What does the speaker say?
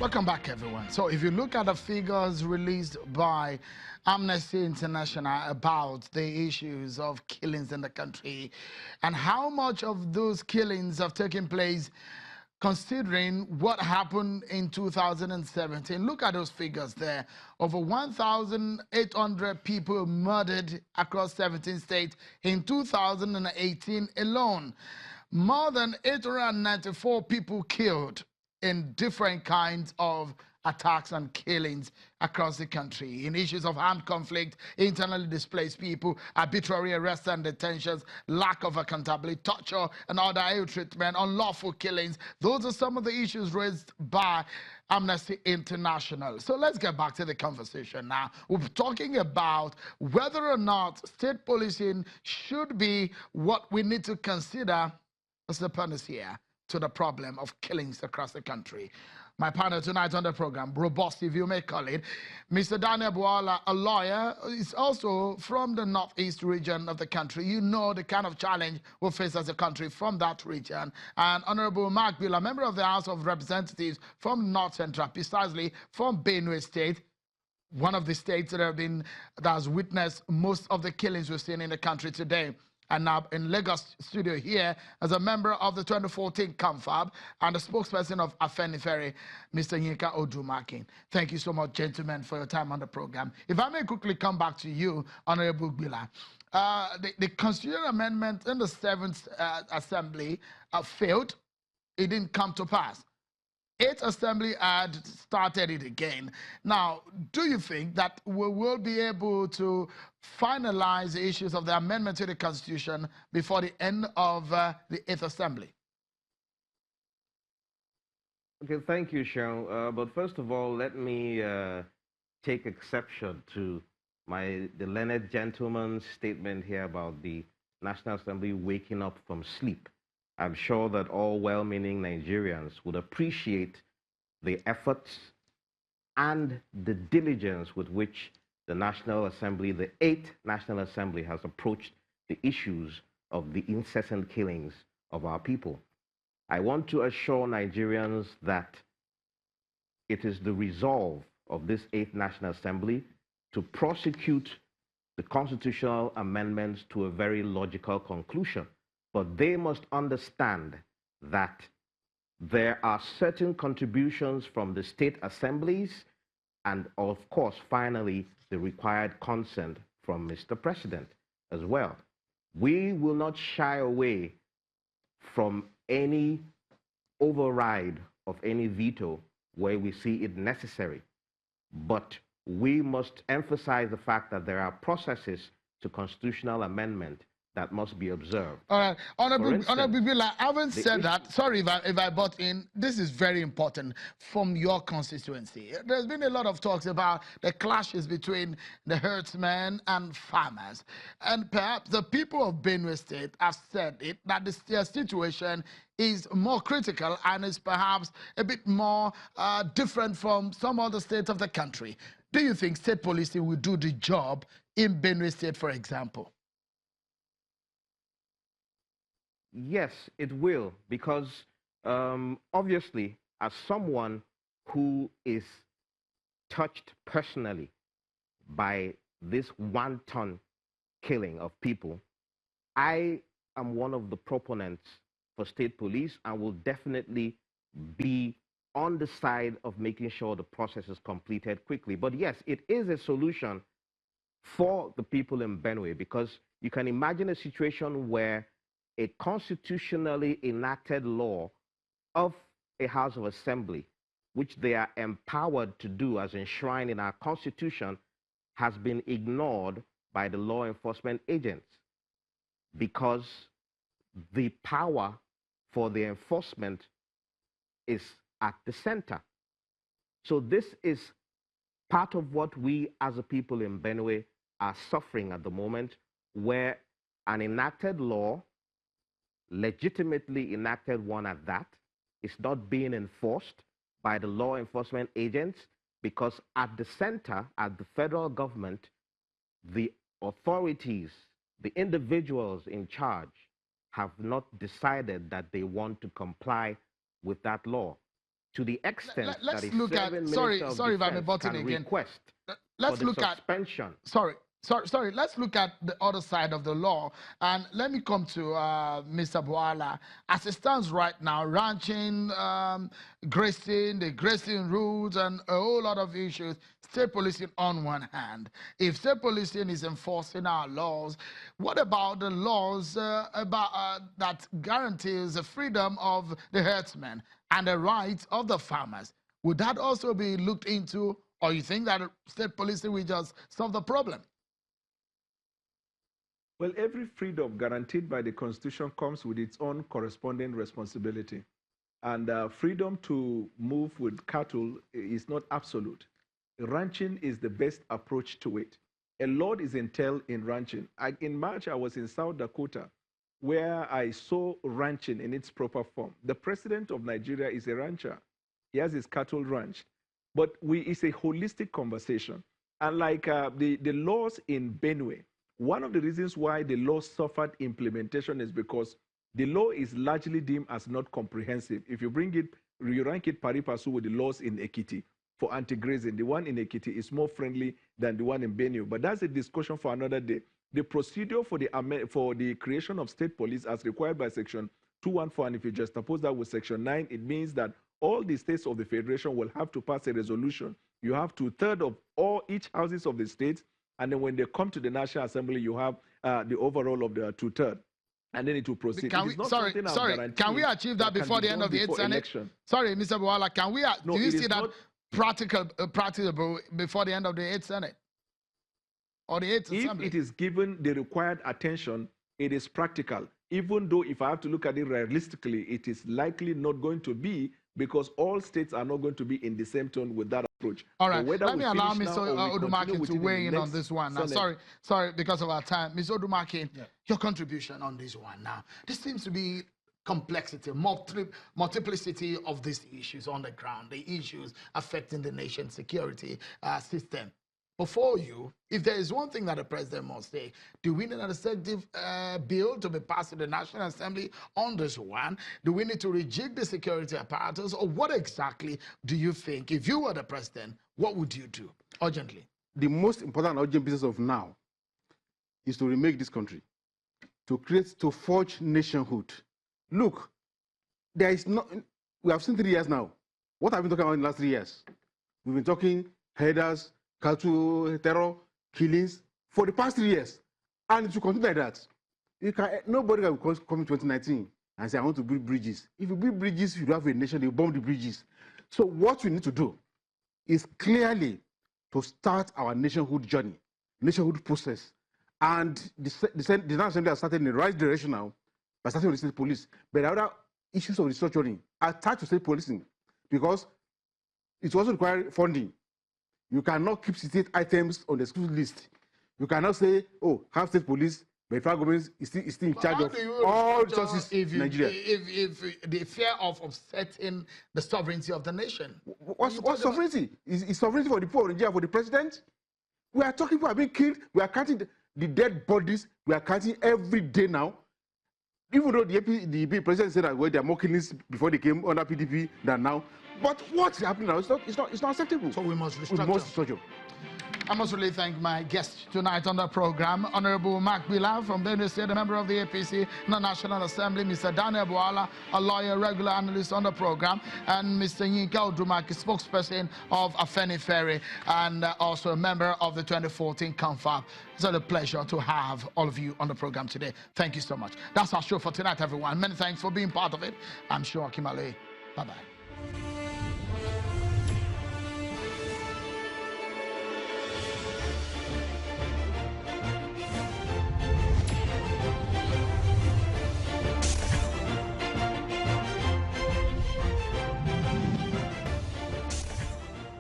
Welcome back, everyone. So if you look at the figures released by Amnesty International about the issues of killings in the country and how much of those killings have taken place considering what happened in 2017. Look at those figures there. Over 1,800 people murdered across 17 states in 2018 alone. More than 894 people killed in different kinds of attacks and killings across the country in issues of armed conflict, internally displaced people, arbitrary arrests and detentions, lack of accountability, torture and other ill treatment, unlawful killings. Those are some of the issues raised by Amnesty International. So let's get back to the conversation now. We're talking about whether or not state policing should be what we need to consider as the panacea to the problem of killings across the country. My partner tonight on the program, robust if you may call it, Mr. Daniel Bwala, a lawyer, is also from the northeast region of the country. You know the kind of challenge we face as a country from that region. And Honorable Gbillah, member of the House of Representatives from North Central, precisely from Benue State, one of the states that has witnessed most of the killings we've seen in the country today. And now in Lagos studio here as a member of the 2014 Confab and the spokesperson of Afenifere, Mr. Odunmakin. Thank you so much, gentlemen, for your time on the program. If I may quickly come back to you, Honorable Gbillah. The constitutional amendment in the 7th Assembly failed. It didn't come to pass. 8th Assembly had started it again. Now, do you think that we will be able to finalize the issues of the amendment to the Constitution before the end of the 8th Assembly? Okay, thank you, Sean. But first of all, let me take exception to the learned gentleman's statement here about the National Assembly waking up from sleep. I'm sure that all well-meaning Nigerians would appreciate the efforts and the diligence with which the National Assembly, the 8th National Assembly, has approached the issues of the incessant killings of our people. I want to assure Nigerians that it is the resolve of this 8th National Assembly to prosecute the constitutional amendments to a very logical conclusion. But they must understand that there are certain contributions from the state assemblies and, of course, finally, the required consent from Mr. President as well. We will not shy away from any override of any veto where we see it necessary. But we must emphasize the fact that there are processes to constitutional amendment that must be observed. All right, Honorable Gbillah, having said that, sorry if I butt in, this is very important from your constituency. There's been a lot of talks about the clashes between the herdsmen and farmers. And perhaps the people of Benue State have said it, that their situation is more critical and is perhaps a bit more different from some other states of the country. Do you think state policing will do the job in Benue State, for example? Yes, it will, because obviously, as someone who is touched personally by this wanton killing of people, I am one of the proponents for state police and will definitely be on the side of making sure the process is completed quickly. But yes, it is a solution for the people in Benue, because you can imagine a situation where a constitutionally enacted law of a House of Assembly, which they are empowered to do as enshrined in our Constitution, has been ignored by the law enforcement agents because the power for the enforcement is at the center. So this is part of what we as a people in Benue are suffering at the moment, where an enacted law, legitimately enacted one at that, is not being enforced by the law enforcement agents, because at the center, at the federal government, the authorities, the individuals in charge have not decided that they want to comply with that law. to the extent let's that a look at, serving sorry Minister of if I'm Defense button can again. request Let's for the look at, suspension. sorry, let's look at the other side of the law. And let me come to Mr. Bwala. As it stands right now, ranching, grazing, the grazing rules, and a whole lot of issues, state policing on one hand. If state policing is enforcing our laws, what about the laws that guarantees the freedom of the herdsmen and the rights of the farmers? Would that also be looked into, or you think that state policing will just solve the problem? Well, every freedom guaranteed by the Constitution comes with its own corresponding responsibility. And freedom to move with cattle is not absolute. Ranching is the best approach to it. A lot is entailed in ranching. In March, I was in South Dakota, where I saw ranching in its proper form. The president of Nigeria is a rancher. He has his cattle ranch. But it's a holistic conversation. And like the laws in Benue, one of the reasons why the law suffered implementation is because the law is largely deemed as not comprehensive. If you bring it, you rank it pari passu with the laws in Ekiti for anti-grazing. The one in Ekiti is more friendly than the one in Benue. But that's a discussion for another day. The procedure for the creation of state police as required by Section 214, and if you juxtapose that with Section 9, it means that all the states of the Federation will have to pass a resolution. You have 2/3 of each houses of the states, and then when they come to the National Assembly, you have the overall of the 2/3. And then it will proceed. Can we achieve that before the end of the 8th Senate? Election. Sorry, Mr. Bwala, do you see that practicable before the end of the 8th Senate? Or the 8th Assembly? If it is given the required attention, it is practical. Even though if I have to look at it realistically, it is likely not going to be, because all states are not going to be in the same tone with that approach. All right, let me allow Mr. Odunmakin to weigh in on this one. Now, sorry, because of our time. Mr. Odunmakin, your contribution on this one now. This seems to be complexity, multiplicity of these issues on the ground, the issues affecting the nation's security system. Before you, if there is one thing that the president must say, do we need an executive bill to be passed in the National Assembly on this one? Do we need to rejig the security apparatus? Or what exactly do you think, if you were the president, what would you do urgently? The most important urgent business of now is to remake this country, to forge nationhood. Look, we have seen 3 years now. What have we been talking about in the last 3 years? We've been talking headers, cattle, terror, killings for the past 3 years. And it will continue like that. Nobody can come in 2019 and say, I want to build bridges. If you build bridges, you have a nation, they bomb the bridges. So what we need to do is clearly to start our nationhood journey, nationhood process. And the National Assembly has started in the right direction now by starting with the state police. But the other issues of restructuring are attached to state policing, because it also requires funding. You cannot keep state items on the exclusive list. You cannot say, oh, have state police, but the federal government is still in charge of all resources in Nigeria. If the fear of upsetting the sovereignty of the nation. What sovereignty? Is sovereignty for the poor of Nigeria, for the president? We are talking, people are being killed. We are counting the dead bodies. We are counting every day now. Even though the president said that there are more killings before they came under PDP than now. But what's happening now? It's not acceptable. So we must restructure. I must really thank my guest tonight on the program, Honorable Gbillah from Benue State, a member of the APC in the National Assembly, Mr. Daniel Bwala, a lawyer, regular analyst on the program, and Mr. Odunmakin, spokesperson of Afenifere, and also a member of the 2014 Confab. It's a pleasure to have all of you on the program today. Thank you so much. That's our show for tonight, everyone. Many thanks for being part of it. I'm sure Kimale. Bye-bye.